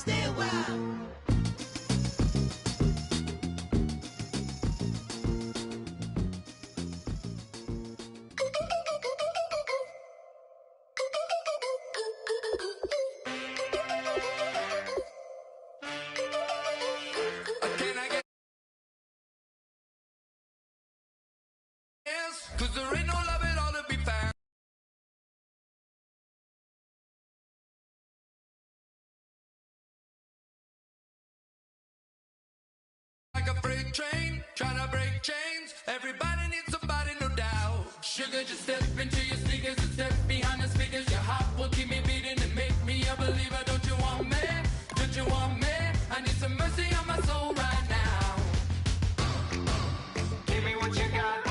stay a while. Cause there ain't no love at all to be found. Like a freight train, trying to break chains. Everybody needs somebody, no doubt. Sugar, just step into your sneakers and step behind the speakers. Your heart will keep me beating and make me a believer. Don't you want me? Don't you want me? I need some mercy on my soul right now. Give me what you got.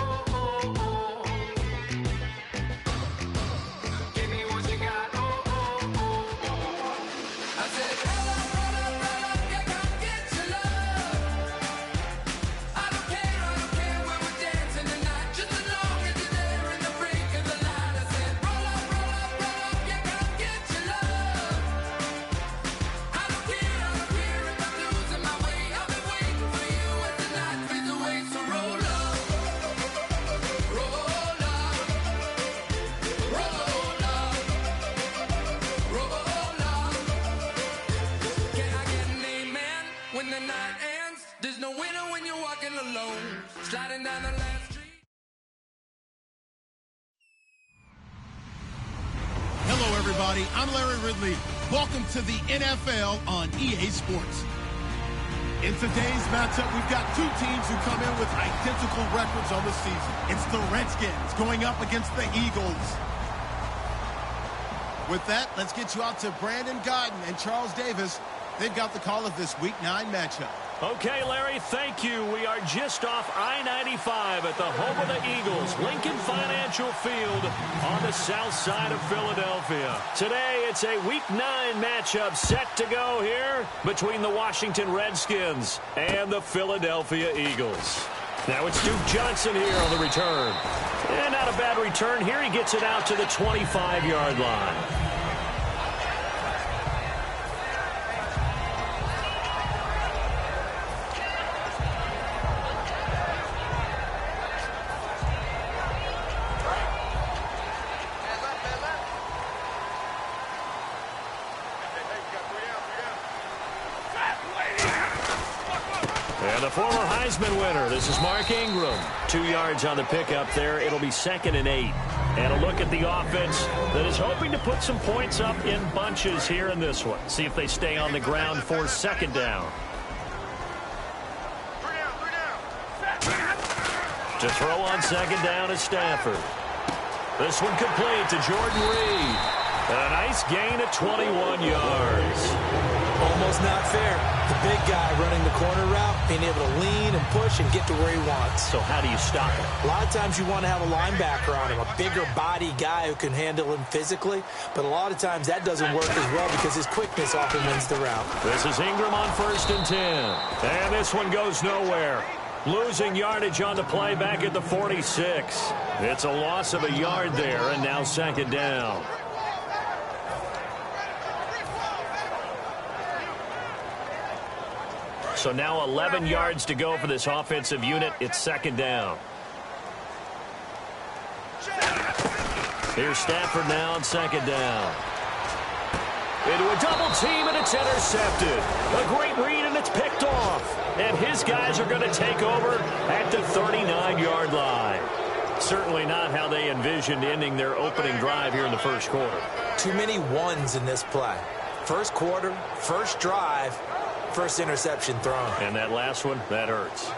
When the night ends, there's no winner when you're walking alone, sliding down the last street. Hello, everybody. I'm Larry Ridley. Welcome to the NFL on EA Sports. In today's matchup, we've got two teams who come in with identical records on the season. It's the Redskins going up against the Eagles. With that, let's get you out to Brandon Godden and Charles Davis. They've got the call of this Week 9 matchup. Okay, Larry, thank you. We are just off I-95 at the home of the Eagles, Lincoln Financial Field on the south side of Philadelphia. Today, it's a Week 9 matchup set to go here between the Washington Redskins and the Philadelphia Eagles. Now it's Duke Johnson here on the return. And not a bad return here. He gets it out to the 25-yard line. And the former Heisman winner, this is Mark Ingram. 2 yards on the pickup there. It'll be 2nd and 8. And a look at the offense that is hoping to put some points up in bunches here in this one. See if they stay on the ground for 2nd down. To throw on 2nd down is Stafford. This one complete to Jordan Reed. And a nice gain of 21 yards. Almost not fair. The big guy running the corner route, being able to lean and push and get to where he wants. So how do you stop him? A lot of times you want to have a linebacker on him, a bigger body guy who can handle him physically. But a lot of times that doesn't work as well because his quickness often wins the route. This is Ingram on 1st and 10. And this one goes nowhere. Losing yardage on the play back at the 46. It's a loss of a yard there, and now 2nd down. So now 11 yards to go for this offensive unit. It's 2nd down. Here's Stafford now on 2nd down. Into a double team, and it's intercepted. A great read, and it's picked off. And his guys are going to take over at the 39-yard line. Certainly not how they envisioned ending their opening drive here in the first quarter. Too many ones in this play. First quarter, first drive, first interception thrown. And that last one, that hurts.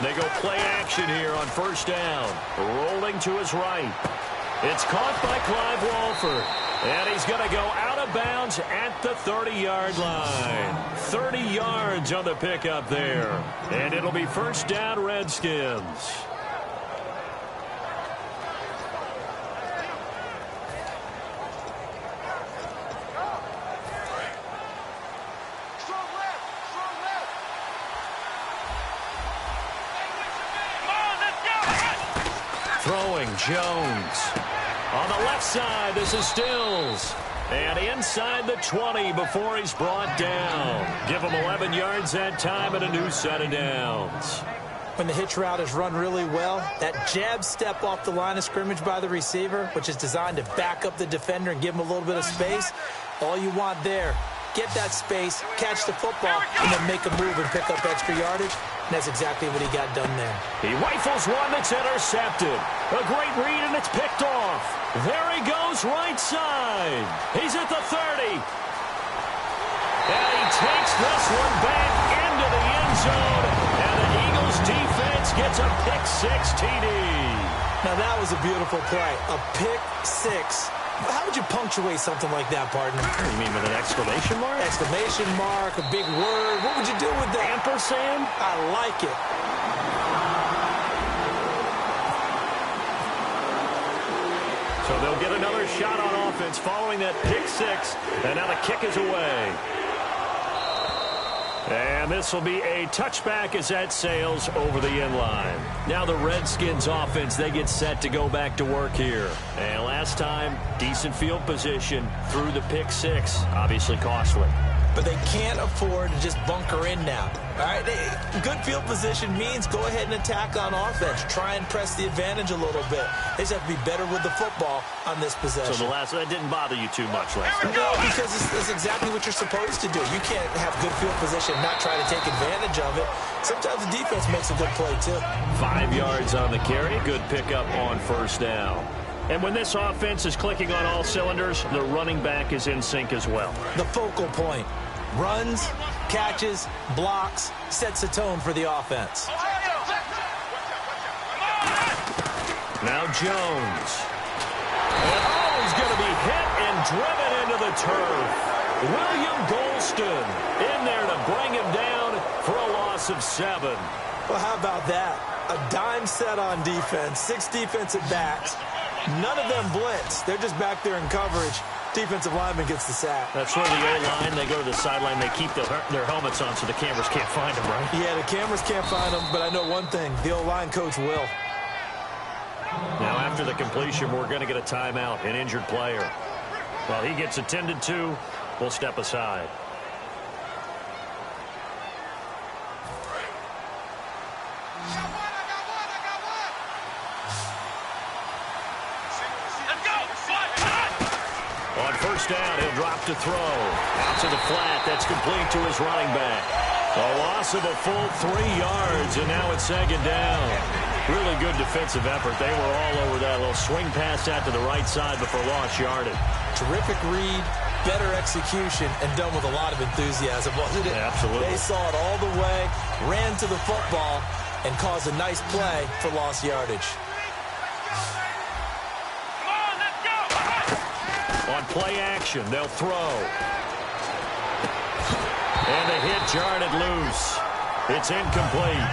They go play action here on 1st down. Rolling to his right. It's caught by Clive Walford. And he's going to go out of bounds at the 30-yard line. 30 yards on the pickup there. And it'll be 1st down Redskins. Throwing Jones. On the left side, this is Stills. And inside the 20 before he's brought down. Give him 11 yards that time and a new set of downs. When the hitch route is run really well, that jab step off the line of scrimmage by the receiver, which is designed to back up the defender and give him a little bit of space, all you want there, get that space, catch the football, and then make a move and pick up extra yardage. And that's exactly what he got done there. He rifles one that's intercepted. A great read, and it's picked off. There he goes, right side. He's at the 30. And he takes this one back into the end zone. And the Eagles defense gets a pick six TD. Now that was a beautiful play. A pick six. How would you punctuate something like that, partner? You mean with an exclamation mark? Exclamation mark, a big word. What would you do with that? Ampersand? I like it. So they'll get another shot on offense following that pick six. And now the kick is away. And this will be a touchback as that sails over the end line. Now the Redskins offense, they get set to go back to work here. And last time, decent field position through the pick six. Obviously costly. But they can't afford to just bunker in now. All right, good field position means go ahead and attack on offense. Try and press the advantage a little bit. They just have to be better with the football on this possession. So that didn't bother you too much last time? No, because it's exactly what you're supposed to do. You can't have good field position and not try to take advantage of it. Sometimes the defense makes a good play, too. 5 yards on the carry. Good pickup on first down. And when this offense is clicking on all cylinders, the running back is in sync as well. The focal point. Runs, catches, blocks, sets the tone for the offense. Now Jones. And he's going to be hit and driven into the turf. William Golston in there to bring him down for a loss of 7. Well, how about that? A dime set on defense, 6 defensive backs. None of them blitz. They're just back there in coverage. Defensive lineman gets the sack. That's where the O-line, they go to the sideline, they keep their helmets on so the cameras can't find them, right? Yeah, the cameras can't find them, but I know one thing. The O-line coach will. Now, after the completion, we're going to get a timeout, an injured player. While he gets attended to, we'll step aside. On first down, he'll drop to throw. Out to the flat. That's complete to his running back. A loss of a full 3 yards, and now it's second down. Really good defensive effort. They were all over that little swing pass out to the right side before lost yardage. Terrific read, better execution, and done with a lot of enthusiasm, wasn't it? Yeah, absolutely. They saw it all the way, ran to the football, and caused a nice play for lost yardage. On play action, they'll throw. And the hit jarred loose. It's incomplete.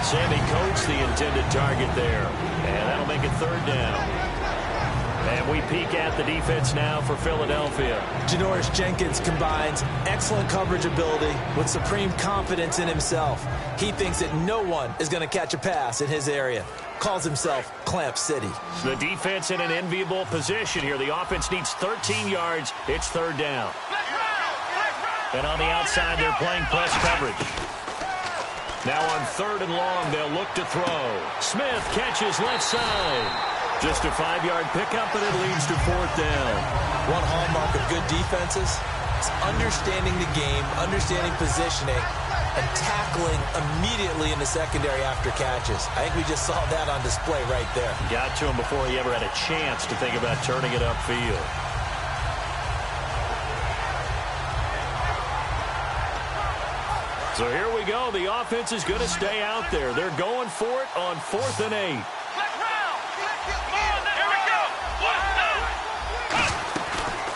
Sammy Coates, the intended target there. And that'll make it third down. And we peek at the defense now for Philadelphia. Janoris Jenkins combines excellent coverage ability with supreme confidence in himself. He thinks that no one is going to catch a pass in his area. Calls himself Clamp City. The defense in an enviable position here. The offense needs 13 yards. It's third down. And on the outside, they're playing press coverage. Now on third and long, they'll look to throw. Smith catches left side. Just a 5-yard pickup, and it leads to fourth down. One hallmark of good defenses is understanding the game, understanding positioning, and tackling immediately in the secondary after catches. I think we just saw that on display right there. Got to him before he ever had a chance to think about turning it upfield. So here we go. The offense is going to stay out there. They're going for it on 4th and 8.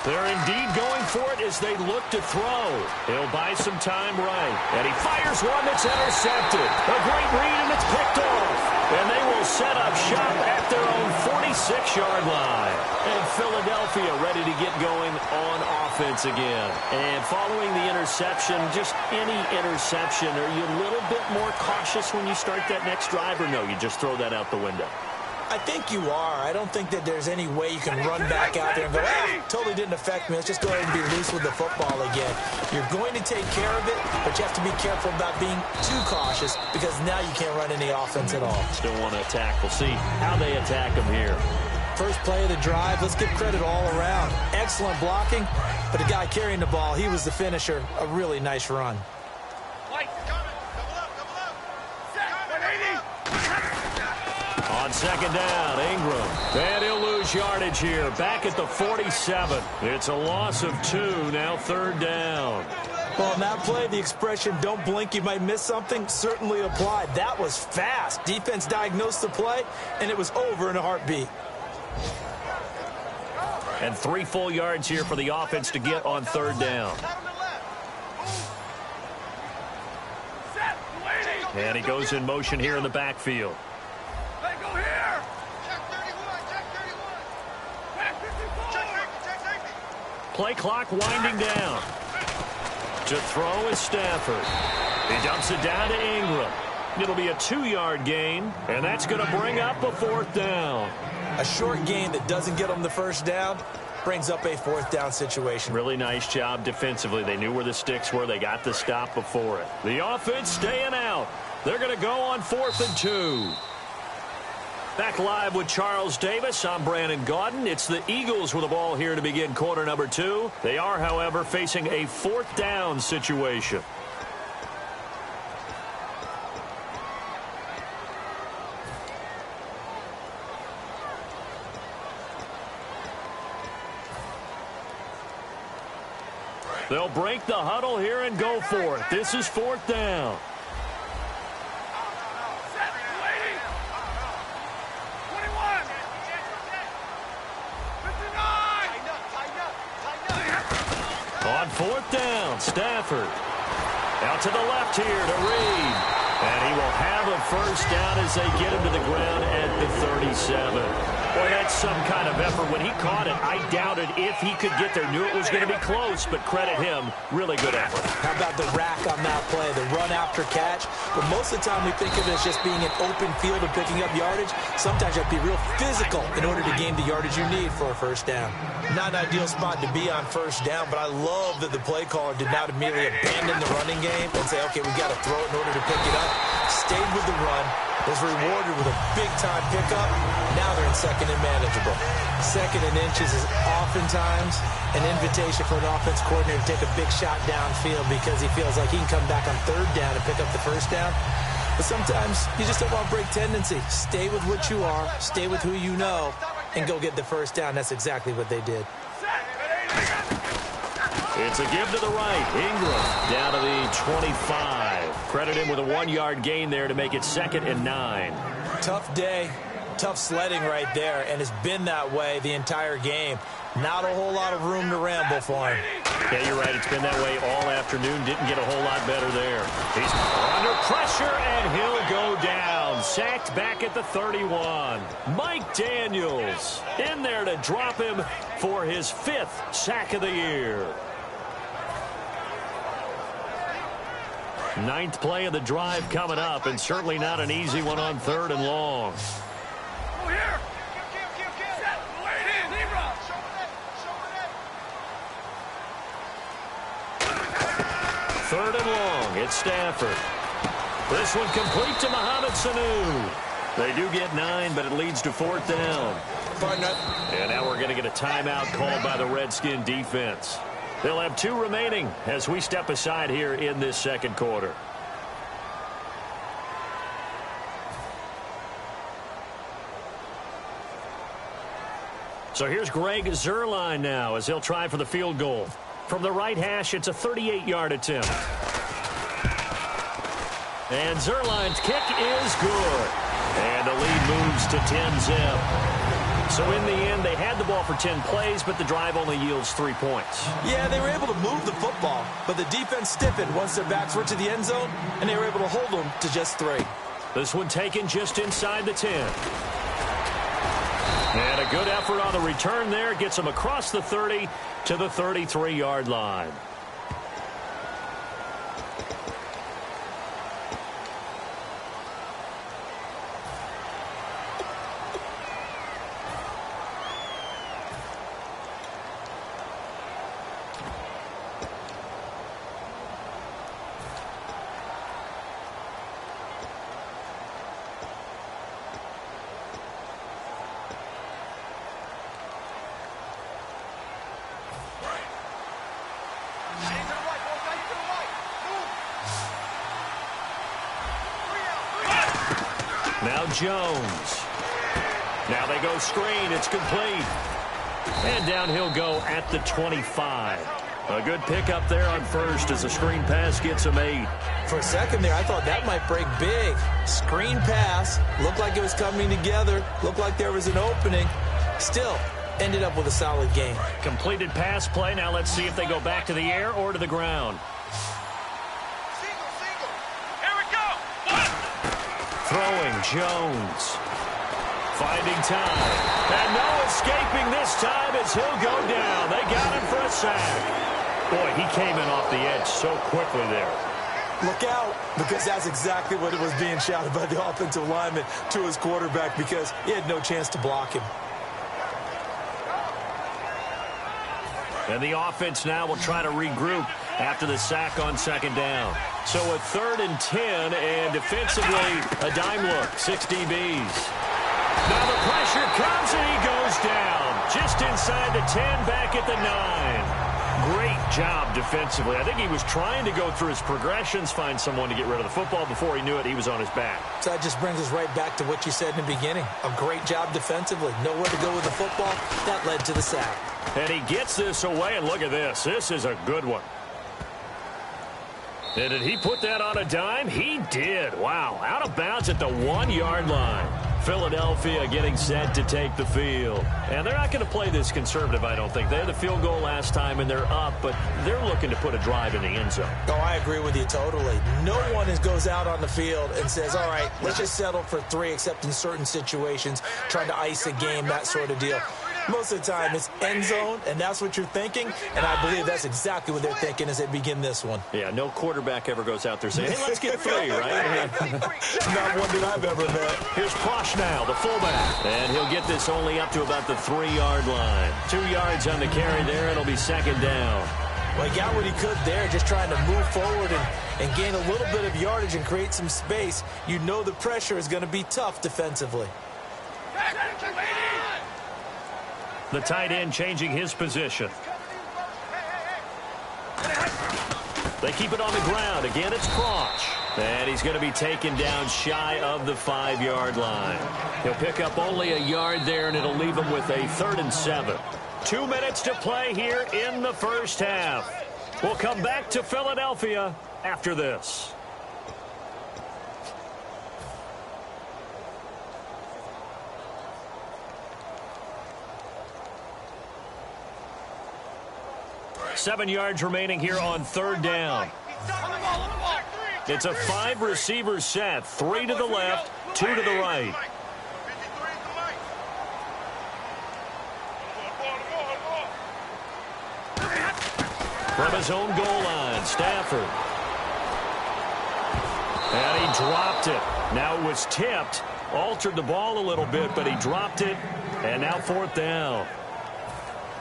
They're indeed going for it as they look to throw. He'll buy some time right. And he fires one that's intercepted. A great read, and it's picked off. And they will set up shop at their own 46-yard line. And Philadelphia ready to get going on offense again. And following the interception, just any interception, are you a little bit more cautious when you start that next drive, or no, you just throw that out the window? I think you are. I don't think that there's any way you can run back out there and go, totally didn't affect me. Let's just go ahead and be loose with the football again. You're going to take care of it, but you have to be careful about being too cautious because now you can't run any offense at all. Still want to attack. We'll see how they attack him here. First play of the drive, let's give credit all around. Excellent blocking, but the guy carrying the ball, he was the finisher. A really nice run. On second down, Ingram. And he'll lose yardage here. Back at the 47. It's a loss of 2. Now third down. Well, in that play, the expression, don't blink, you might miss something, certainly applied. That was fast. Defense diagnosed the play, and it was over in a heartbeat. And 3 full yards here for the offense to get on third down. And he goes in motion here in the backfield. Play clock winding down. To throw is Stafford. He dumps it down to Ingram. It'll be a 2-yard gain, and that's going to bring up a 4th down. A short gain that doesn't get them the first down brings up a 4th down situation. Really nice job defensively. They knew where the sticks were. They got the stop before it. The offense staying out. They're going to go on 4th and 2. Back live with Charles Davis. I'm Brandon Gaudin. It's the Eagles with the ball here to begin quarter number 2. They are, however, facing a 4th down situation. They'll break the huddle here and go for it. This is 4th down. On 4th down, Stafford. Out to the left here to Reed. And he will have a first down as they get him to the ground at the 37. Boy, that's some kind of effort. When he caught it, I doubted if he could get there. Knew it was going to be close, but credit him. Really good effort. How about the rack on that play, the run after catch? But most of the time we think of it as just being an open field and picking up yardage. Sometimes you have to be real physical in order to gain the yardage you need for a first down. Not an ideal spot to be on first down, but I love that the play caller did not immediately abandon the running game and say, okay, we've got to throw it in order to pick it up. Stayed with the run, was rewarded with a big-time pickup. Now they're in second and manageable. Second and inches is oftentimes an invitation for an offense coordinator to take a big shot downfield because he feels like he can come back on third down and pick up the first down. But sometimes you just don't want to break tendency. Stay with what you are, stay with who you know, and go get the first down. That's exactly what they did. It's a give to the right. Ingram down to the 25. Credit him with a 1-yard gain there to make it 2nd and 9. Tough day, tough sledding right there, and it's been that way the entire game. Not a whole lot of room to ramble for him. Yeah, you're right. It's been that way all afternoon. Didn't get a whole lot better there. He's under pressure, and he'll go down. Sacked back at the 31. Mike Daniels in there to drop him for his 5th sack of the year. 9th play of the drive coming up, and certainly not an easy one on 3rd and long. Third and long, it's Stafford. This one complete to Mohamed Sanu. They do get 9, but it leads to 4th down. And now we're going to get a timeout called by the Redskin defense. They'll have 2 remaining as we step aside here in this second quarter. So here's Greg Zuerlein now as he'll try for the field goal. From the right hash, it's a 38-yard attempt. And Zuerlein's kick is good. And the lead moves to 10-zip. So in the end, they had the ball for 10 plays, but the drive only yields 3 points. Yeah, they were able to move the football, but the defense stiffened once their backs were to the end zone, and they were able to hold them to just 3. This one taken just inside the 10. And a good effort on the return there. Gets them across the 30 to the 33-yard line. Now Jones. Now they go screen. It's complete. And down he'll go at the 25. A good pickup there on first as the screen pass gets him 8. For a second there, I thought that might break big. Screen pass. Looked like it was coming together. Looked like there was an opening. Still, ended up with a solid game. Completed pass play. Now let's see if they go back to the air or to the ground. Here we go. Throwing Jones. Finding time. And no escaping this time as he'll go down. They got him for a sack. Boy, he came in off the edge so quickly there. Look out, because that's exactly what it was being shouted by the offensive lineman to his quarterback, because he had no chance to block him. And the offense now will try to regroup after the sack on second down. So a 3rd and 10, and defensively, a dime look, 6 DBs. Now the pressure comes, and he goes down. Just inside the 10, back at the 9. Great job defensively. I think he was trying to go through his progressions, find someone to get rid of the football. Before he knew it, he was on his back. So that just brings us right back to what you said in the beginning. A great job defensively. Nowhere to go with the football. That led to the sack. And he gets this away, and look at this. This is a good one. And did he put that on a dime? He did. Wow. Out of bounds at the 1-yard line. Philadelphia getting set to take the field. And they're not going to play this conservative, I don't think. They had the field goal last time, and they're up, but they're looking to put a drive in the end zone. Oh, I agree with you totally. No one goes out on the field and says, all right, let's just settle for 3, except in certain situations, trying to ice a game, that sort of deal. Most of the time, it's end zone, and that's what you're thinking, and I believe that's exactly what they're thinking as they begin this one. Yeah, no quarterback ever goes out there saying, hey, let's get 3, right? Not one that I've ever met. Here's Prosh now, the fullback, and he'll get this only up to about the 3-yard line. 2 yards on the carry there, and it'll be second down. Well, he got what he could there, just trying to move forward and gain a little bit of yardage and create some space. You know the pressure is going to be tough defensively. The tight end changing his position. They keep it on the ground. Again, it's Crouch. And he's going to be taken down shy of the 5-yard line. He'll pick up only a yard there, and it'll leave him with a 3rd and 7. 2 minutes to play here in the first half. We'll come back to Philadelphia after this. Seven yards remaining here on 3rd down. It's a 5-receiver set. 3 to the left, 2 to the right. From his own goal line, Stafford. And he dropped it. Now it was tipped. Altered the ball a little bit, but he dropped it. And now 4th down.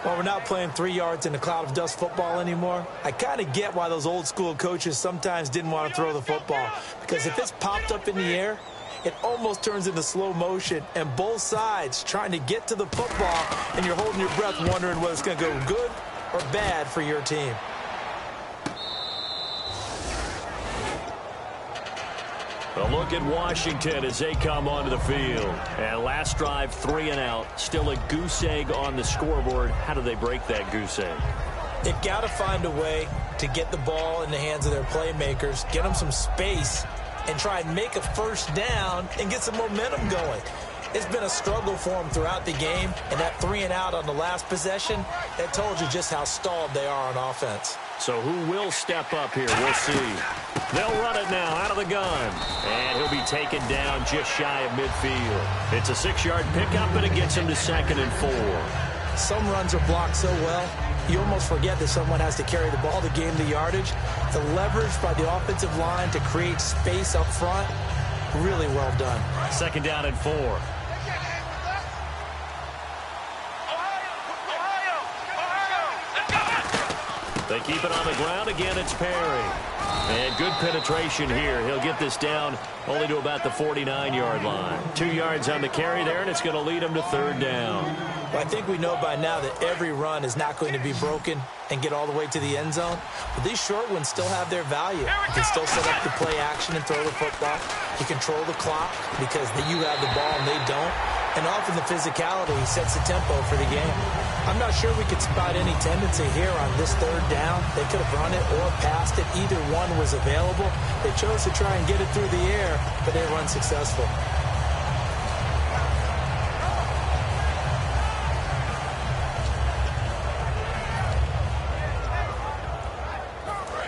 Well, we're not playing 3 yards in a cloud of dust football anymore. I kind of get why those old school coaches sometimes didn't want to throw the football. Because if it's popped up in the air, it almost turns into slow motion. And both sides trying to get to the football, and you're holding your breath wondering whether it's going to go good or bad for your team. A look at Washington as they come onto the field. And last drive, 3 and out. Still a goose egg on the scoreboard. How do they break that goose egg? They've got to find a way to get the ball in the hands of their playmakers, get them some space, and try and make a first down and get some momentum going. It's been a struggle for them throughout the game, and that 3 and out on the last possession, that told you just how stalled they are on offense. So who will step up here? We'll see. They'll run it now out of the gun. And he'll be taken down just shy of midfield. It's a 6-yard pickup, and it gets him to 2nd and 4. Some runs are blocked so well, you almost forget that someone has to carry the ball to gain the yardage. The leverage by the offensive line to create space up front, really well done. 2nd down and 4. They keep it on the ground. Again, it's Perry. And good penetration here. He'll get this down only to about the 49-yard line. 2 yards on the carry there, and it's going to lead him to 3rd down. Well, I think we know by now that every run is not going to be broken and get all the way to the end zone. But these short ones still have their value. You can still set up the play action and throw the football. You control the clock because you have the ball and they don't. And often the physicality sets the tempo for the game. I'm not sure we could spot any tendency here on this third down. They could have run it or passed it. Either one was available. They chose to try and get it through the air, but they were unsuccessful.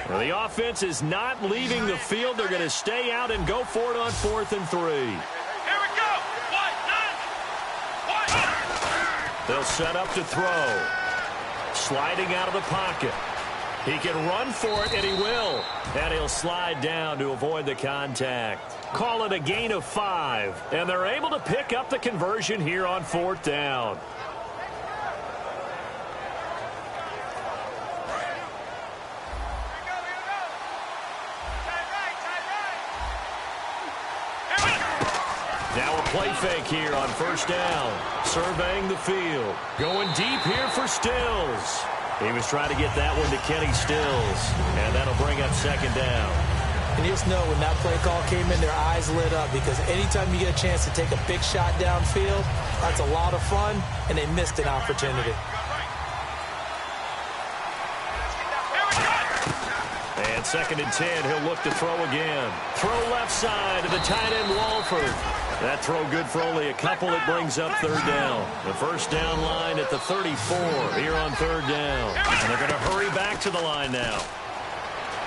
Well, the offense is not leaving the field. They're going to stay out and go for it on 4th and 3. Here we go. They'll set up to throw. Sliding out of the pocket. He can run for it, and he will. And he'll slide down to avoid the contact. Call it a gain of 5. And they're able to pick up the conversion here on 4th down. Now a play fake here on 1st down. Surveying the field. Going deep here for Stills. He was trying to get that one to Kenny Stills. And that'll bring up 2nd down. And you just know when that play call came in, their eyes lit up because anytime you get a chance to take a big shot downfield, that's a lot of fun, and they missed an opportunity. And 2nd and 10, he'll look to throw again. Throw left side to the tight end, Walford. That throw good for only a couple. It brings up 3rd down. The 1st down line at the 34 here on 3rd down. And they're going to hurry back to the line now.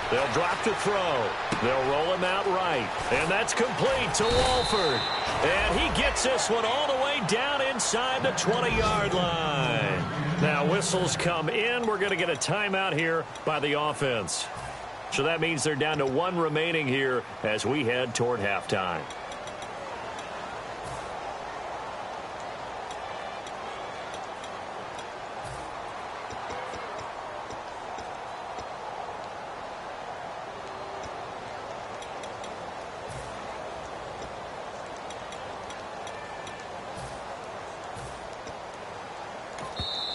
They'll drop to throw. They'll roll him out right. And that's complete to Walford. And he gets this one all the way down inside the 20-yard line. Now whistles come in. We're going to get a timeout here by the offense. So that means they're down to 1 remaining here as we head toward halftime.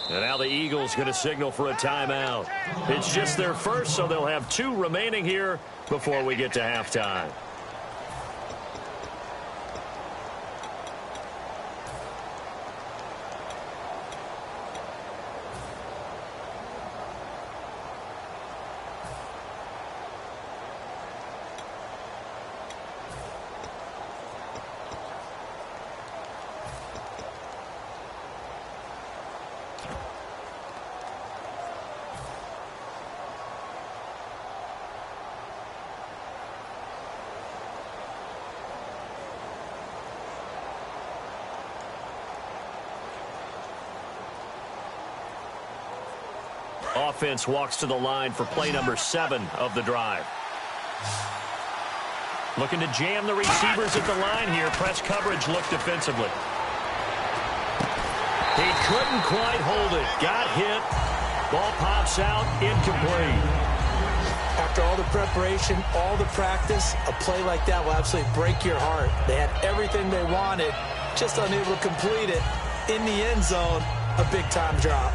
And now the Eagles going to signal for a timeout. It's just their first, so they'll have 2 remaining here before we get to halftime. Offense walks to the line for play number 7 of the drive. Looking to jam the receivers at the line here. Press coverage look defensively. He couldn't quite hold it. Got hit. Ball pops out. Incomplete. After all the preparation, all the practice, a play like that will absolutely break your heart. They had everything they wanted, just unable to complete it. In the end zone, a big-time drop.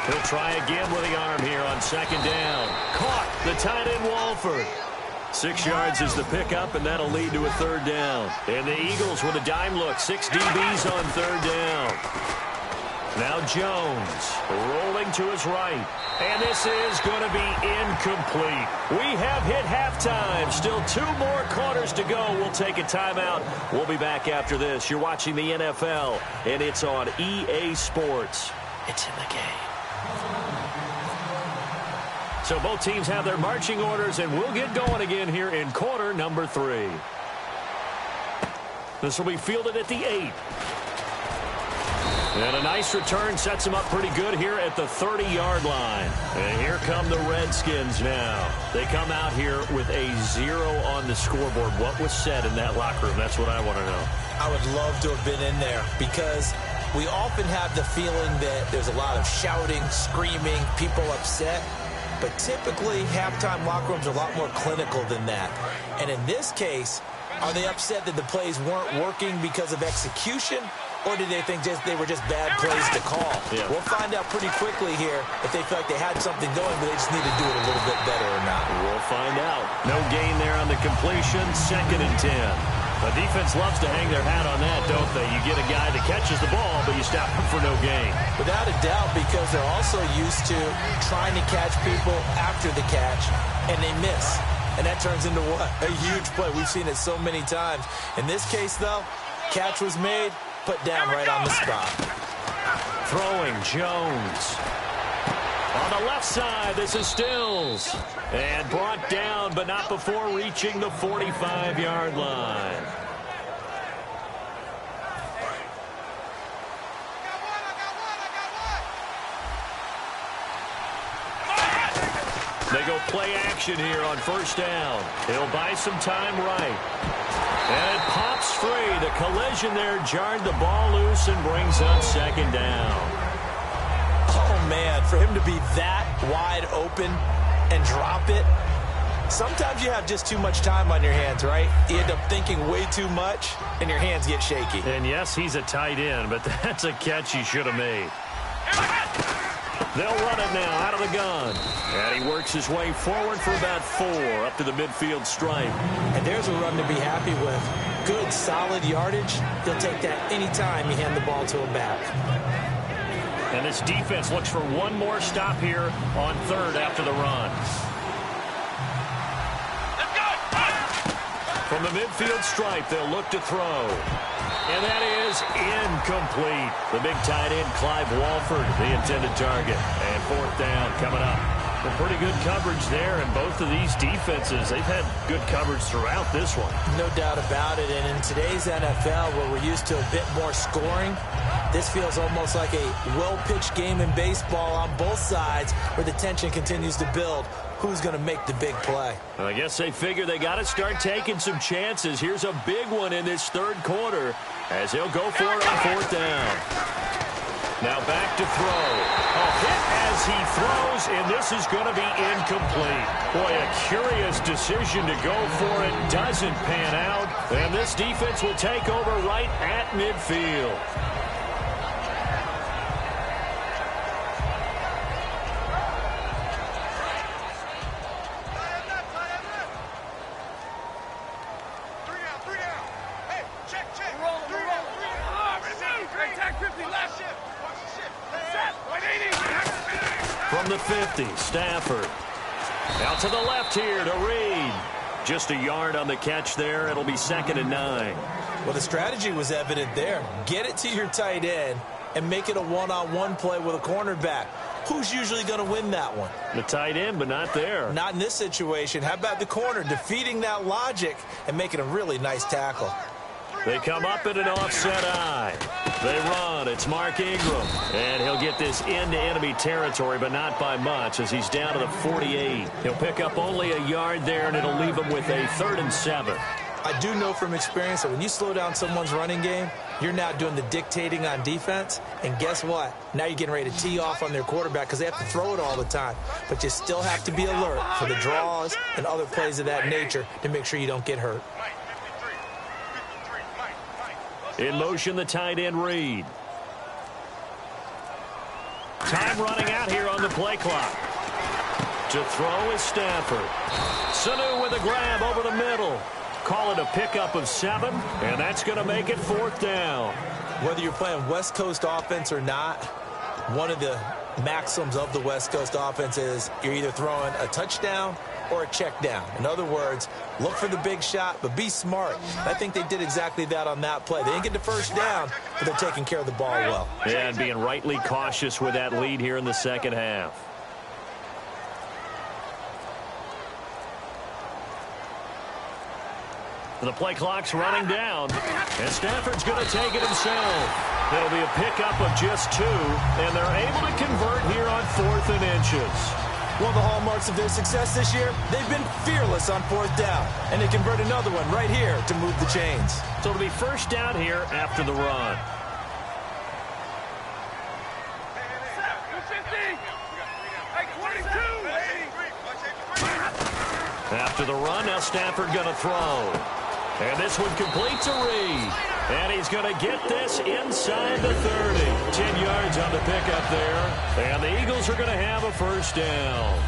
He'll try again with the arm here on 2nd down. Caught the tight end Walford. 6 yards is the pickup, and that'll lead to a 3rd down. And the Eagles with a dime look. 6 DBs on 3rd down. Now Jones rolling to his right. And this is going to be incomplete. We have hit halftime. Still 2 more quarters to go. We'll take a timeout. We'll be back after this. You're watching the NFL, and it's on EA Sports. It's in the game. So both teams have their marching orders, and we'll get going again here in quarter number 3. This will be fielded at the 8. And a nice return sets him up pretty good here at the 30-yard line. And here come the Redskins now. They come out here with a 0 on the scoreboard. What was said in that locker room? That's what I want to know. I would love to have been in there because we often have the feeling that there's a lot of shouting, screaming, people upset. But typically, halftime locker rooms are a lot more clinical than that. And in this case, are they upset that the plays weren't working because of execution? Or did they think they were just bad plays to call? Yeah. We'll find out pretty quickly here if they feel like they had something going, but they just need to do it a little bit better or not. We'll find out. No gain there on the completion. 2nd and 10. The defense loves to hang their hat on that, don't they? You get a guy that catches the ball, but you stop him for no gain. Without a doubt, because they're also used to trying to catch people after the catch, and they miss. And that turns into what? A huge play. We've seen it so many times. In this case, though, catch was made, put down right on the spot. Throwing Jones. On the left side, this is Stills. And brought down, but not before reaching the 45-yard line. They go play action here on 1st down. He'll buy some time right. And it pops free. The collision there jarred the ball loose and brings up 2nd down. Oh, man, for him to be that wide open and drop it, sometimes you have just too much time on your hands, right? You end up thinking way too much, and your hands get shaky. And, yes, he's a tight end, but that's a catch he should have made. They'll run it now out of the gun. And he works his way forward for about 4 up to the midfield stripe. And there's a run to be happy with. Good, solid yardage. He'll take that anytime you hand the ball to him back. And this defense looks for one more stop here on 3rd after the run. From the midfield stripe, they'll look to throw. And that is incomplete. The big tight end, Clive Walford, the intended target. And 4th down coming up. Well, pretty good coverage there, and both of these defenses, they've had good coverage throughout this one. No doubt about it, and in today's NFL, where we're used to a bit more scoring, this feels almost like a well-pitched game in baseball on both sides, where the tension continues to build. Who's going to make the big play? I guess they figure they got to start taking some chances. Here's a big one in this 3rd quarter as he'll go for it on 4th down. Now back to throw. A hit as he throws, and this is going to be incomplete. Boy, a curious decision to go for it. Doesn't pan out, and this defense will take over right at midfield. From the 50, Stafford. Out to the left here to Reed. Just a yard on the catch there. It'll be 2nd and 9. Well, the strategy was evident there. Get it to your tight end and make it a one-on-one play with a cornerback. Who's usually going to win that one? The tight end, but not there. Not in this situation. How about the corner defeating that logic and making a really nice tackle? They come up in an offset eye. They run. It's Mark Ingram. And he'll get this into enemy territory, but not by much as he's down to the 48. He'll pick up only a yard there, and it'll leave him with a 3rd and 7. I do know from experience that when you slow down someone's running game, you're now doing the dictating on defense. And guess what? Now you're getting ready to tee off on their quarterback because they have to throw it all the time. But you still have to be alert for the draws and other plays of that nature to make sure you don't get hurt. In motion, the tight end, Reed. Time running out here on the play clock. To throw is Stafford. Sanu with a grab over the middle. Call it a pickup of 7, and that's going to make it 4th down. Whether you're playing West Coast offense or not, one of the maxims of the West Coast offense is you're either throwing a touchdown or a check down. In other words, look for the big shot, but be smart. I think they did exactly that on that play. They didn't get the 1st down, but they're taking care of the ball well. Yeah, and being rightly cautious with that lead here in the 2nd half. The play clock's running down, and Stafford's going to take it himself. It'll be a pickup of just 2, and they're able to convert here on 4th and inches. One of the hallmarks of their success this year, they've been fearless on fourth down, and they convert another one right here to move the chains. So it'll be first down here after the run. After the run, now Stafford going to throw. And this one complete to Reed. And he's going to get this inside the 30. 10 yards on the pickup there. And the Eagles are going to have a first down.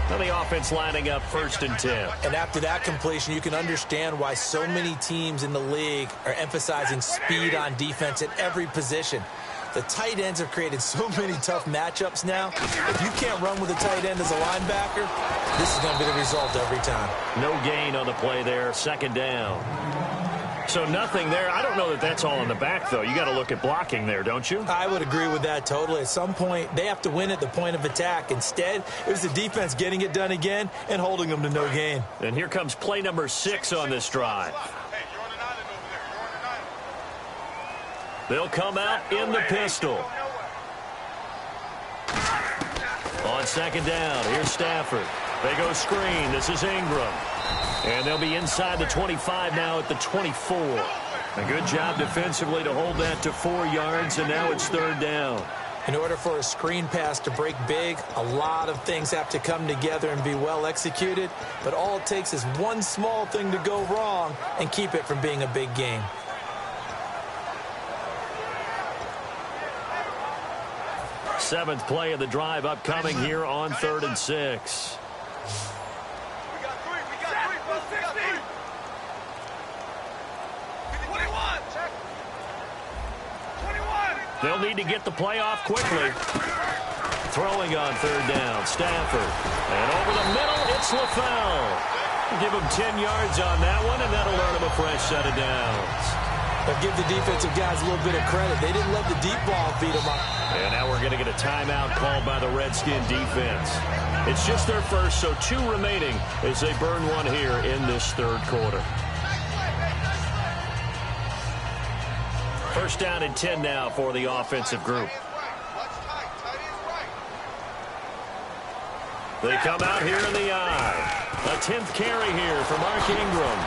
Now the offense lining up 1st and 10. And after that completion, you can understand why so many teams in the league are emphasizing speed on defense at every position. The tight ends have created so many tough matchups now. If you can't run with a tight end as a linebacker, this is going to be the result every time. No gain on the play there. 2nd down. So nothing there. I don't know that that's all in the back, though. You got to look at blocking there, don't you? I would agree with that totally. At some point, they have to win at the point of attack. Instead, it was the defense getting it done again and holding them to no gain. And here comes play number 6 on this drive. They'll come out in the pistol. On 2nd down, here's Stafford. They go screen. This is Ingram. And they'll be inside the 25 now at the 24. A good job defensively to hold that to 4 yards, and now it's 3rd down. In order for a screen pass to break big, a lot of things have to come together and be well executed. But all it takes is one small thing to go wrong and keep it from being a big game. Seventh play of the drive upcoming here on 3rd and 6. They'll need to get the play off quickly. Throwing on 3rd down, Stafford. And over the middle, it's LaFell. Give him 10 yards on that one, and that'll earn him a fresh set of downs. But give the defensive guys a little bit of credit. They didn't let the deep ball beat them up. And now we're going to get a timeout called by the Redskin defense. It's just their first, so 2 remaining as they burn one here in this 3rd quarter. First down and 10 now for the offensive group. They come out here in the eye. A 10th carry here for Mark Ingram.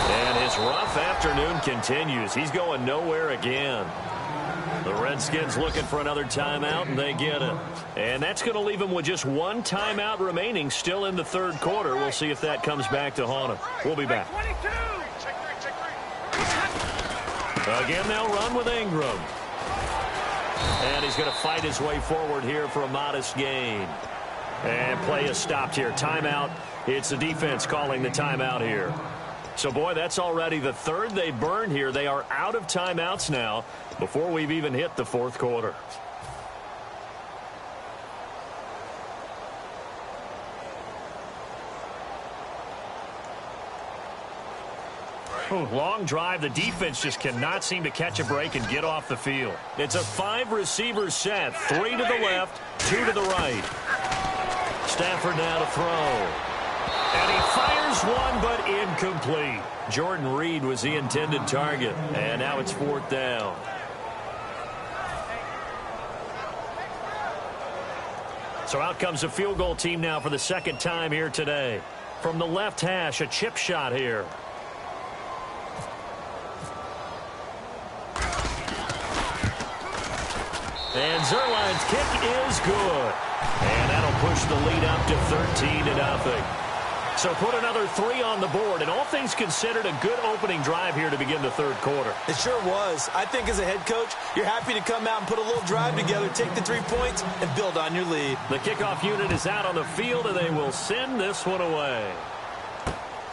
And his rough afternoon continues. He's going nowhere again. The Redskins looking for another timeout, and they get it. And that's going to leave them with just 1 timeout remaining still in the 3rd quarter. We'll see if that comes back to haunt them. We'll be back. Again, they'll run with Ingram. And he's going to fight his way forward here for a modest gain. And play is stopped here. Timeout. It's the defense calling the timeout here. So, boy, that's already the 3rd they burned here. They are out of timeouts now before we've even hit the 4th quarter. Long drive. The defense just cannot seem to catch a break and get off the field. It's a 5-receiver set. 3 to the left, 2 to the right. Stafford now to throw. And he fires one, but incomplete. Jordan Reed was the intended target. And now it's 4th down. So out comes the field goal team now for the 2nd time here today. From the left hash, a chip shot here. And Zerline's kick is good. And that'll push the lead up to 13-0. So put another 3 on the board, and all things considered, a good opening drive here to begin the 3rd quarter. It sure was. I think as a head coach, you're happy to come out and put a little drive together, take the 3 points, and build on your lead. The kickoff unit is out on the field, and they will send this one away.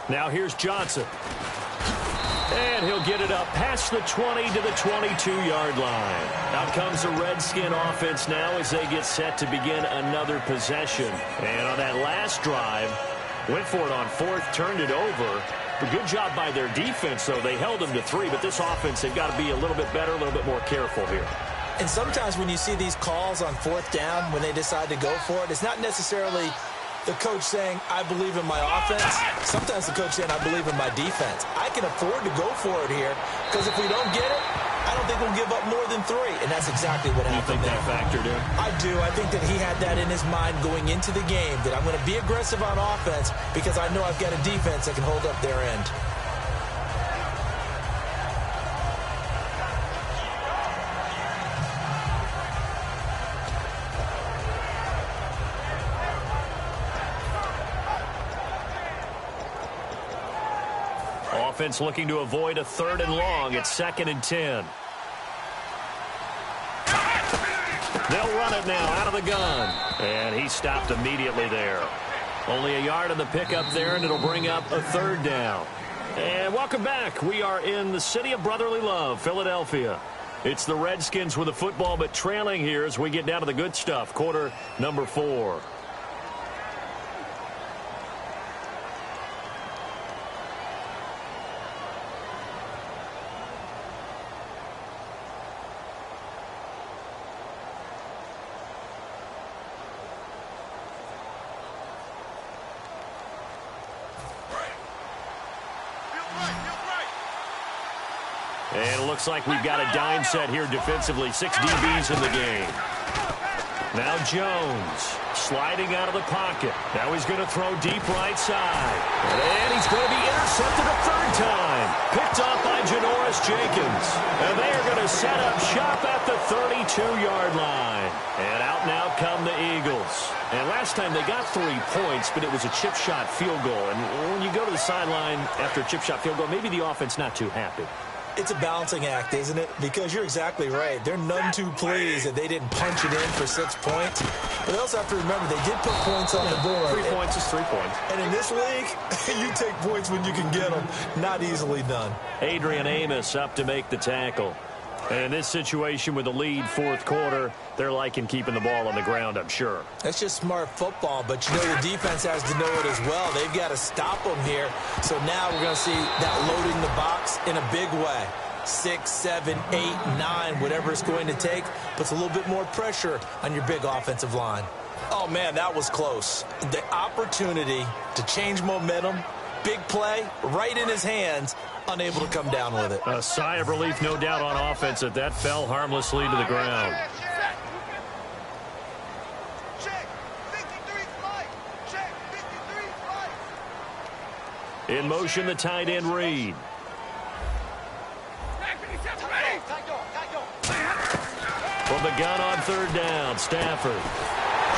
Now here's Johnson. And he'll get it up past the 20 to the 22-yard line. Out comes the Redskin offense now as they get set to begin another possession. And on that last drive, went for it on 4th, turned it over. A good job by their defense, though. They held them to 3, but this offense, they've got to be a little bit better, a little bit more careful here. And sometimes when you see these calls on 4th down, when they decide to go for it, it's not necessarily the coach saying, I believe in my offense. Sometimes the coach saying, I believe in my defense. I can afford to go for it here because if we don't get it, I don't think we'll give up more than 3, and that's exactly what happened. You think that factored in? I do. I think that he had that in his mind going into the game, that I'm going to be aggressive on offense because I know I've got a defense that can hold up their end. Offense looking to avoid a 3rd and long. It's 2nd and 10. They'll run it now out of the gun. And he stopped immediately there. Only a yard on the pickup there, and it'll bring up a 3rd down. And welcome back. We are in the city of brotherly love, Philadelphia. It's the Redskins with the football, but trailing here as we get down to the good stuff. Quarter number 4. And it looks like we've got a dime set here defensively. 6 DBs in the game. Now Jones sliding out of the pocket. Now he's going to throw deep right side. And he's going to be intercepted a 3rd time. Picked off by Janoris Jenkins. And they are going to set up shop at the 32-yard line. And out now come the Eagles. And last time they got 3 points, but it was a chip shot field goal. And when you go to the sideline after a chip shot field goal, maybe the offense not too happy. It's a balancing act, isn't it? Because you're exactly right. They're none too pleased that they didn't punch it in for 6 points. But they also have to remember they did put points on the board. 3 points is 3 points. And in this league, you take points when you can get them. Not easily done. Adrian Amos up to make the tackle. And in this situation with the lead 4th quarter, they're liking keeping the ball on the ground, I'm sure. That's just smart football, but you know the defense has to know it as well. They've got to stop them here. So now we're going to see that loading the box in a big way. 6, 7, 8, 9, whatever it's going to take, puts a little bit more pressure on your big offensive line. Oh, man, that was close. The opportunity to change momentum, big play, right in his hands, unable to come down with it. A sigh of relief, no doubt, on offense that that fell harmlessly to the ground. In motion, the tight end Reed. From the gun on 3rd down, Stafford.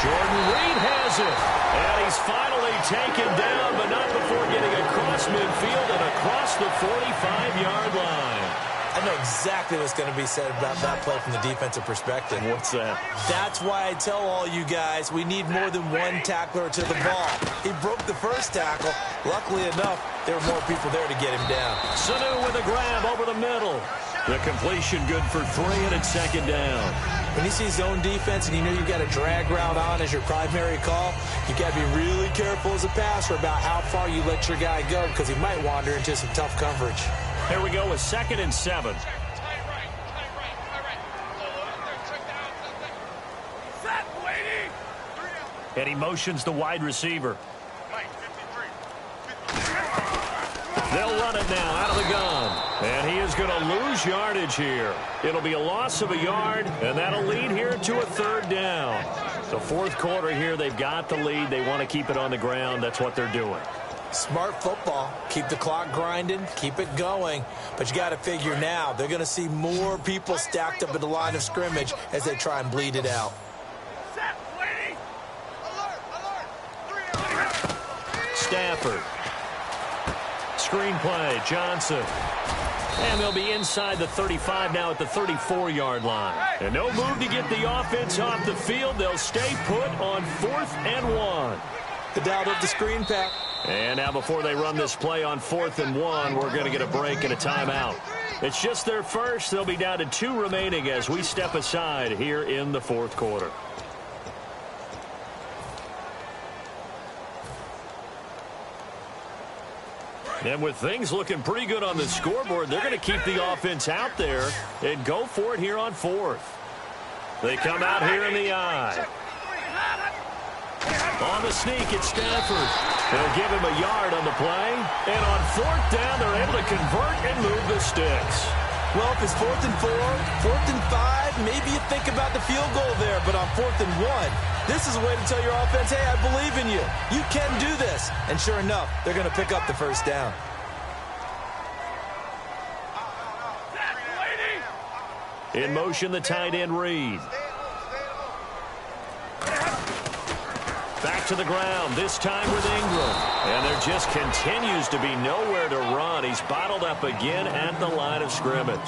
Jordan Reed has it. And he's finally taken down, but not before getting across midfield and across the 45-yard line. I know exactly what's going to be said about that play from the defensive perspective. What's that? That's why I tell all you guys we need more than one tackler to the ball. He broke the first tackle. Luckily enough, there were more people there to get him down. Sanu with a grab over the middle. The completion good for 3, and it's 2nd down. When you see zone defense and you know you've got a drag route on as your primary call, you got to be really careful as a passer about how far you let your guy go because he might wander into some tough coverage. Here we go with 2nd and 7. And he motions the wide receiver. They'll run it now out of the gun. And he is going to lose yardage here. It'll be a loss of a yard, and that'll lead here to a 3rd down. The 4th quarter here, they've got the lead. They want to keep it on the ground. That's what they're doing. Smart football. Keep the clock grinding. Keep it going. But you got to figure now, they're going to see more people stacked up at the line of scrimmage as they try and bleed it out. Stafford. Screen play, Johnson. And they'll be inside the 35 now at the 34-yard line. And no move to get the offense off the field. They'll stay put on 4th and 1. The dialed up the screen pack. And now before they run this play on 4th and 1, we're going to get a break and a timeout. It's just their first. They'll be down to 2 remaining as we step aside here in the 4th quarter. And with things looking pretty good on the scoreboard, they're going to keep the offense out there and go for it here on 4th. They come out here in the eye. On the sneak, it's Stafford. They'll give him a yard on the play. And on 4th down, they're able to convert and move the sticks. Well, if it's 4th and 4, 4th and 5, maybe you think about the field goal there. But on 4th and 1, this is a way to tell your offense, hey, I believe in you. You can do this. And sure enough, they're going to pick up the first down. In motion, the tight end Reed. Back to the ground, this time with Ingram. And there just continues to be nowhere to run. He's bottled up again at the line of scrimmage.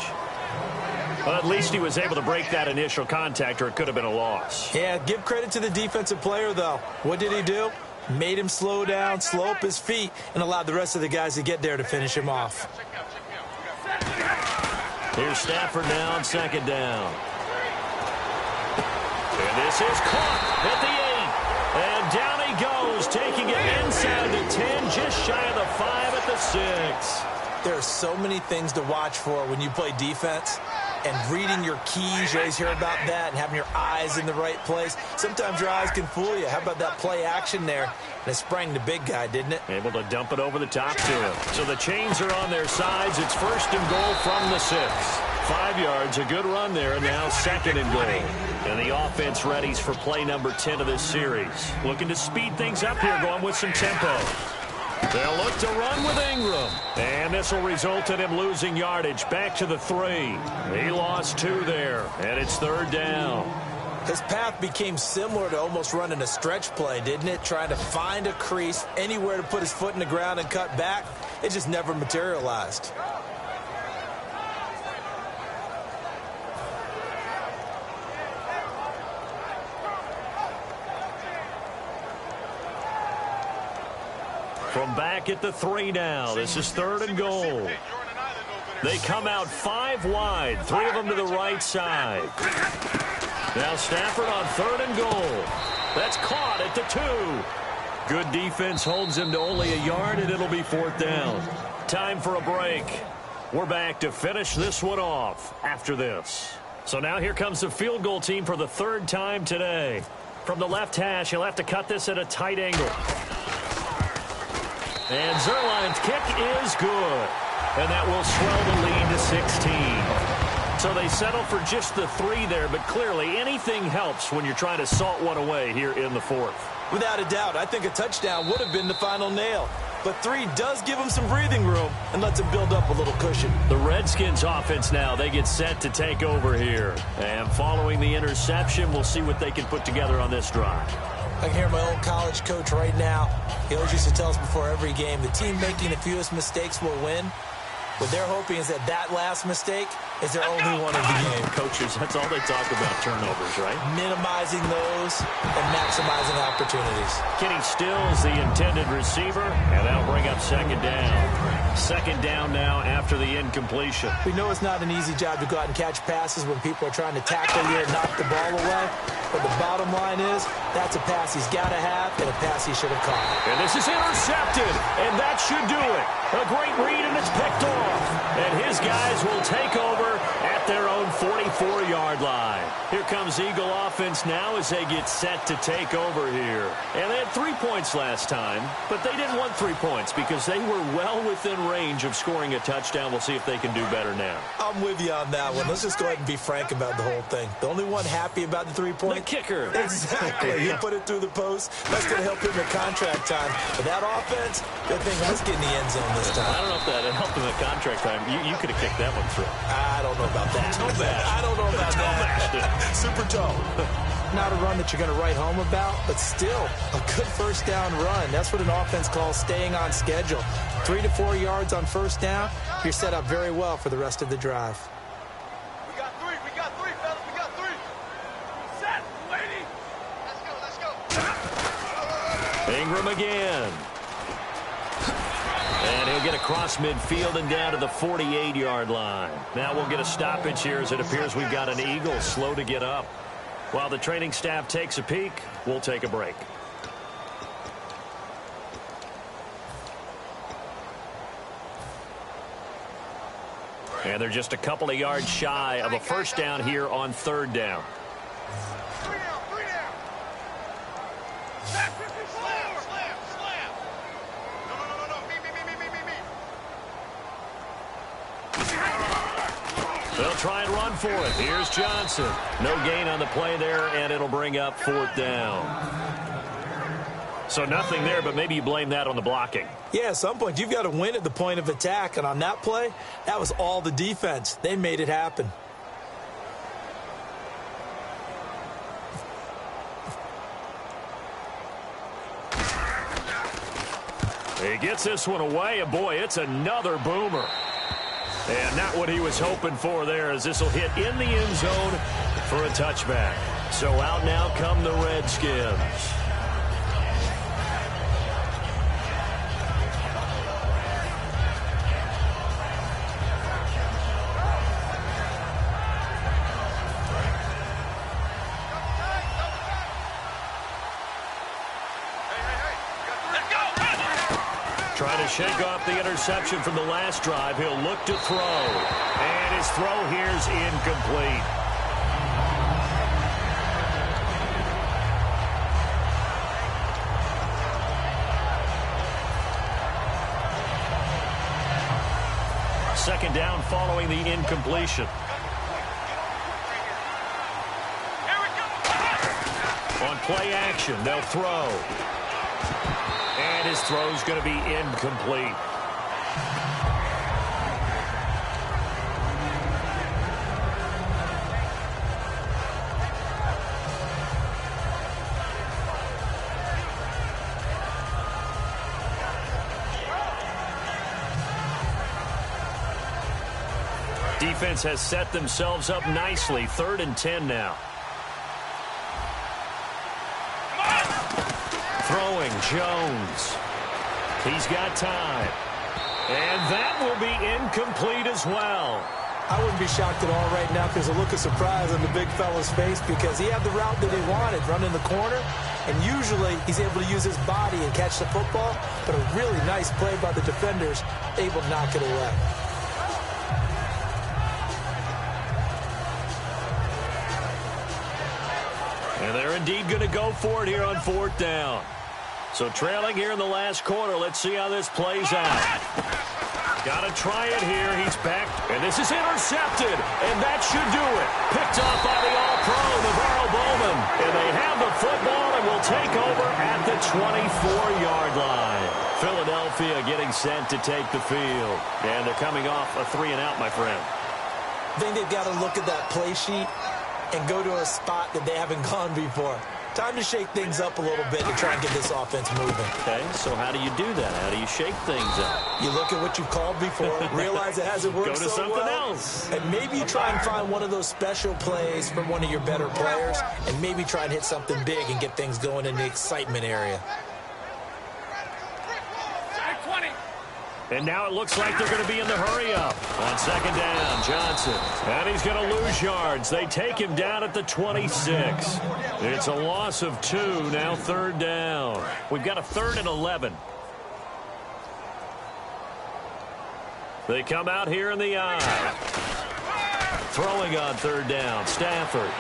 Well, at least he was able to break that initial contact, or it could have been a loss. Yeah, give credit to the defensive player, though. What did he do? Made him slow down, slow up his feet, and allowed the rest of the guys to get there to finish him off. Here's Stafford now on 2nd down. And this is caught at the 8. And down he goes, taking it inside the 10, just shy of the 5 at the 6. There are so many things to watch for when you play defense. And reading your keys, you always hear about that, and having your eyes in the right place. Sometimes your eyes can fool you. How about that play action there? And it sprang the big guy, didn't it? Able to dump it over the top to him. So the chains are on their sides. It's 1st and goal from the 6. 5 yards, a good run there, and now 2nd and goal. And the offense readies for play number 10 of this series. Looking to speed things up here, going with some tempo. They'll look to run with Ingram. And this will result in him losing yardage. Back to the 3. He lost 2 there, and it's 3rd down. His path became similar to almost running a stretch play, didn't it? Trying to find a crease, anywhere to put his foot in the ground and cut back. It just never materialized. From back at the 3 now. This is 3rd and goal. They come out 5 wide. 3 of them to the right side. Now Stafford on 3rd and goal. That's caught at the 2. Good defense holds him to only a yard, and it'll be 4th down. Time for a break. We're back to finish this one off after this. So now here comes the field goal team for the 3rd time today. From the left hash, he'll have to cut this at a tight angle. And Zerline's kick is good. And that will swell the lead to 16. So they settle for just the 3 there, but clearly anything helps when you're trying to salt one away here in the 4th. Without a doubt, I think a touchdown would have been the final nail. But 3 does give them some breathing room and lets them build up a little cushion. The Redskins offense now, they get set to take over here. And following the interception, we'll see what they can put together on this drive. I can hear my old college coach right now. He always used to tell us before every game, the team making the fewest mistakes will win. What they're hoping is that last mistake is their only one of the game. Coaches, that's all they talk about, turnovers, right? Minimizing those and maximizing opportunities. Kenny Stills, the intended receiver, and that'll bring up 2nd down. 2nd down now after the incompletion. We know it's not an easy job to go out and catch passes when people are trying to tackle you and knock the ball away. But the bottom line is, that's a pass he's got to have and a pass he should have caught. And this is intercepted, and that should do it. A great read, and it's picked off. And his guys will take over at their own 44-yard line. Here comes Eagle offense now as they get set to take over here. And they had 3 points last time, but they didn't want 3 points because they were well within range of scoring a touchdown. We'll see if they can do better now. I'm with you on that one. Let's just go ahead and be frank about the whole thing. The only one happy about the 3 points? The kicker. Exactly. He put it through the post. That's going to help him in contract time. But that offense, they're thinking, let's get in the end zone this time. I don't know if that helped him at contract time. You could have kicked that one through. I don't know about that. I don't know about that. Super toe. Not a run that you're going to write home about, but still a good 1st down run. That's what an offense calls staying on schedule. 3 to 4 yards on 1st down. You're set up very well for the rest of the drive. We got 3, fellas. We got 3. Set, lady. Let's go. Ingram again. And he'll get across midfield and down to the 48-yard line. Now we'll get a stoppage here as it appears we've got an Eagle slow to get up. While the training staff takes a peek, we'll take a break. And they're just a couple of yards shy of a 1st down here on 3rd down. 3 down. Slam. No. Me. They'll try and run for it. Here's Johnson. No gain on the play there, and it'll bring up 4th down. So nothing there, but maybe you blame that on the blocking. Yeah, at some point, you've got to win at the point of attack. And on that play, that was all the defense. They made it happen. He gets this one away, and boy, it's another boomer. And not what he was hoping for there, as this will hit in the end zone for a touchback. So out now come the Redskins. Trying to shake off the interception from the last drive. He'll look to throw. And his throw here's incomplete. Second down following the incompletion. On play action, they'll throw. And his throw's going to be incomplete. Defense has set themselves up nicely. 3rd and 10 now. Throwing, Jones. He's got time. And that will be incomplete as well. I wouldn't be shocked at all right now because there's a look of surprise on the big fella's face because he had the route that he wanted, running the corner, and usually he's able to use his body and catch the football, but a really nice play by the defenders, able to knock it away. And they're indeed going to go for it here on 4th down. So trailing here in the last quarter. Let's see how this plays out. Got to try it here. He's back. And this is intercepted. And that should do it. Picked off by the All-Pro, Navarro Bowman. And they have the football and will take over at the 24-yard line. Philadelphia getting sent to take the field. And they're coming off a 3-and-out, my friend. I think they've got to look at that play sheet and go to a spot that they haven't gone before. Time to shake things up a little bit to try and get this offense moving. Okay, so how do you do that? How do you shake things up? You look at what you've called before, realize it hasn't worked so well. Go to something else. And maybe you try and find one of those special plays from one of your better players, and maybe try and hit something big and get things going in the excitement area. And now it looks like they're going to be in the hurry-up. On 2nd down, Johnson. And he's going to lose yards. They take him down at the 26. It's a loss of 2, now 3rd down. We've got a 3rd and 11. They come out here in the eye. Throwing on 3rd down, Stafford.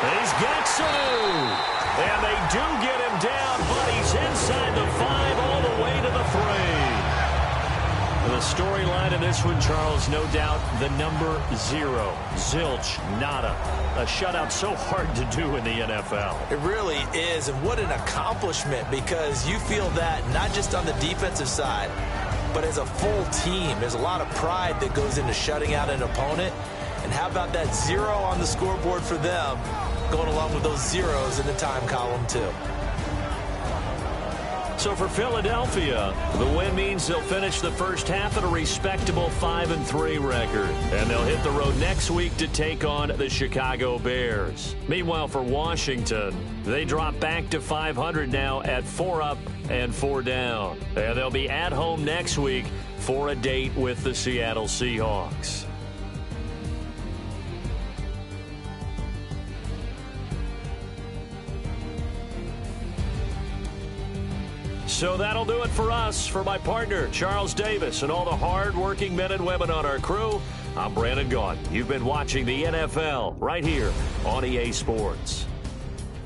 And he's got Sanu. And they do get him down, but he's inside the 5 all the way to the 3. The storyline in this one, Charles, no doubt the number 0. Zilch, nada. A shutout so hard to do in the NFL. It really is, and what an accomplishment, because you feel that not just on the defensive side, but as a full team. There's a lot of pride that goes into shutting out an opponent. And how about that 0 on the scoreboard for them, going along with those zeros in the time column, too. So for Philadelphia, the win means they'll finish the first half at a respectable 5-3 record. And they'll hit the road next week to take on the Chicago Bears. Meanwhile, for Washington, they drop back to 500 now at 4 up and 4 down. And they'll be at home next week for a date with the Seattle Seahawks. So that'll do it for us. For my partner, Charles Davis, and all the hard-working men and women on our crew, I'm Brandon Gaudin. You've been watching the NFL right here on EA Sports.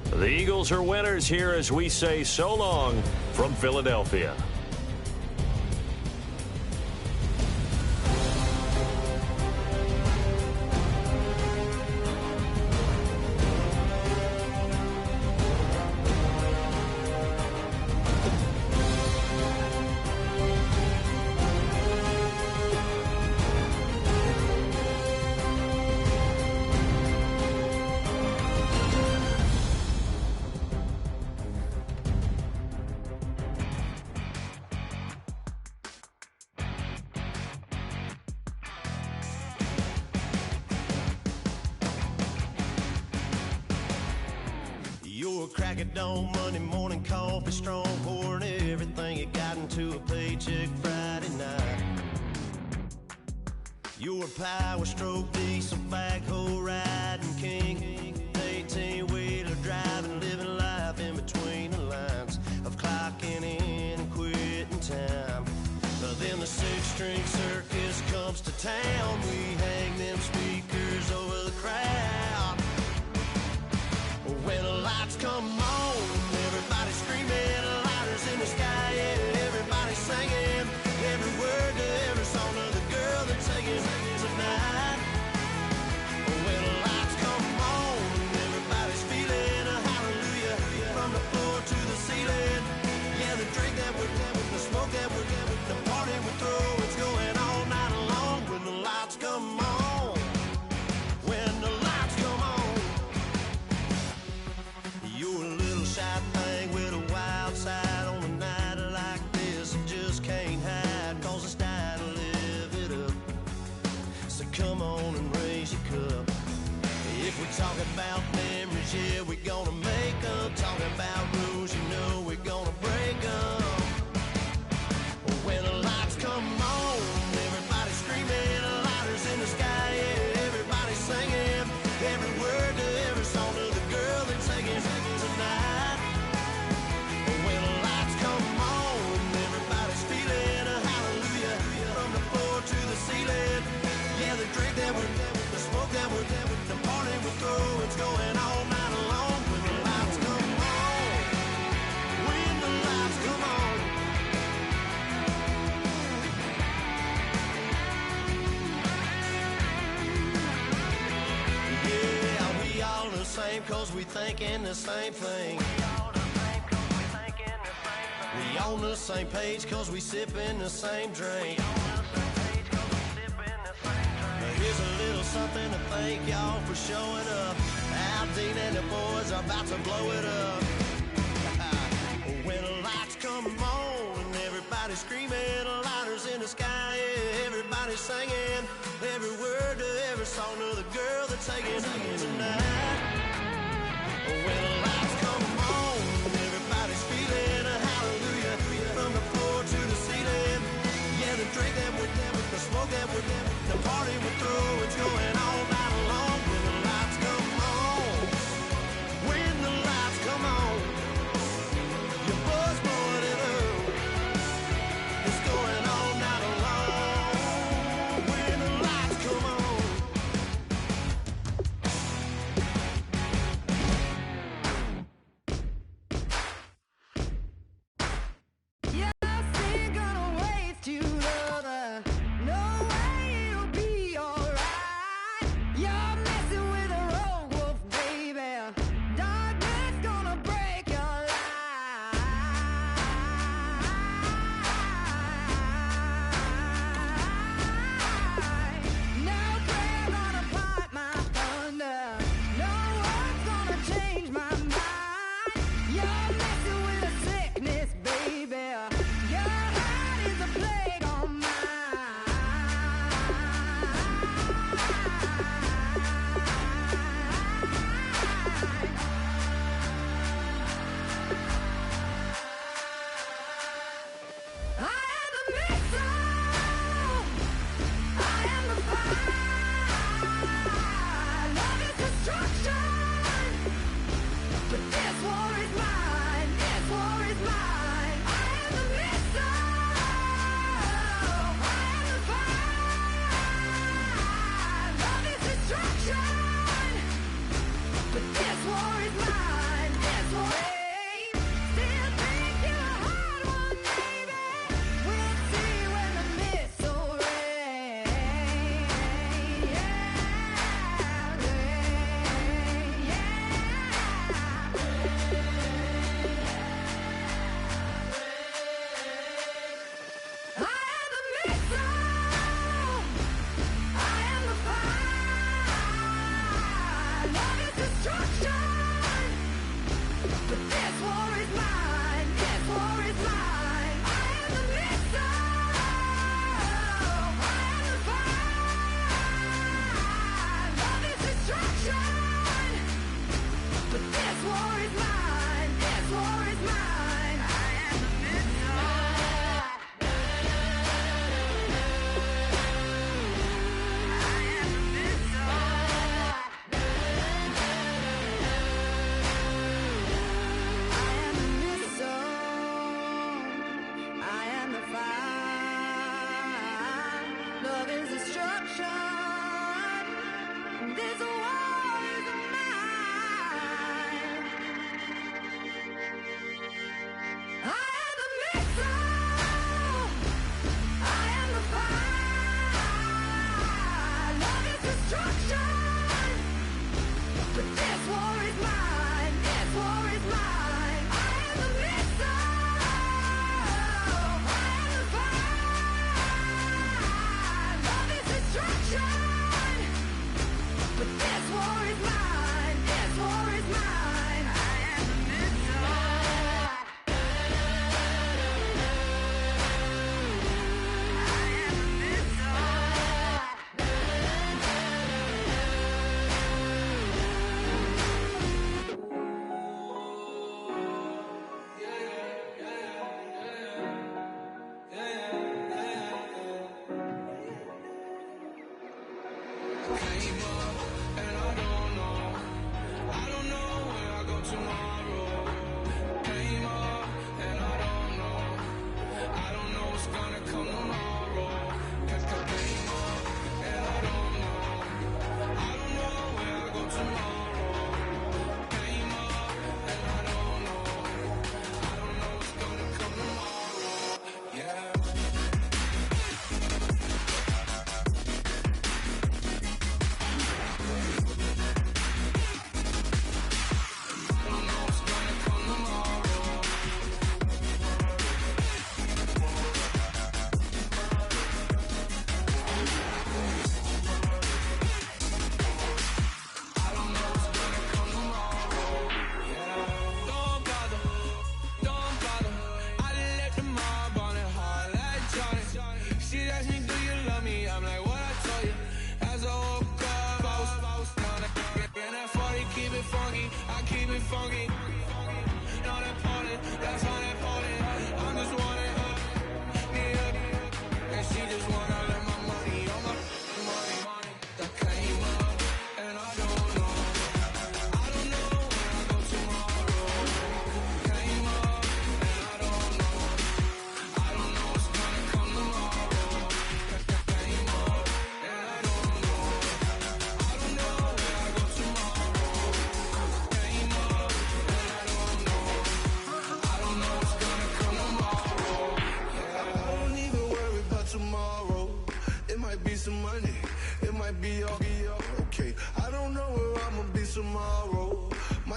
The Eagles are winners here as we say so long from Philadelphia. You're a crack at dawn, Monday morning coffee, strong, pouring everything you got into a paycheck Friday night. You're a power stroke, diesel backhoe riding king, 18-wheeler driving, living life in between the lines of clocking in and quitting time. But then the six-string circus comes to town. We hang them speakers over the crowd. When the lights come on, everybody screaming, lighters in the sky, yeah, everybody singing every word to every song of the girl they're taking tonight. When the lights come on, everybody's feeling a hallelujah from the floor to the ceiling. Yeah, the drink that we're having, the smoke that we're having, the party we throw, it's going all night long. When the lights come on, when the lights come on. You're a little shy thing with a wild side on a night like this. You just can't hide, cause it's time to live it up. So come on and raise your cup. If we talk about memories, yeah, we're gonna make them. Talking about rules, you know we're gonna break them. When the lights come on, everybody's screaming, lighters in the sky, yeah, everybody's singing every word to every song of the girl they're taking tonight. When the lights come on, everybody's feeling a hallelujah from the floor to the ceiling. Yeah, the drink that we're having, the smoke that we're having, the party we throw, it's going all night long. When the lights come on, when the lights come on. Yeah, we all the same cause we thinking the same thing. We on the same page cause we sipping the same drink. Here's a little something to thank y'all for showing up. Aldine and the boys are about to blow it up. When the lights come on and everybody's screaming, lighters in the sky, yeah, everybody's singing every word to every song of the girl they're taking tonight. When the lights come on, everybody's feeling a hallelujah from the floor to the ceiling. Yeah, the drink that we're having, the smoke that we're having, the party we throw, it's going all night long. When the lights come on, when the lights come on, your buzz blowing it up, it's going all night long. When the lights come on.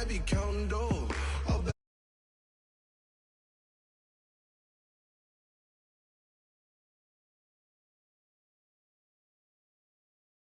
be counting dough.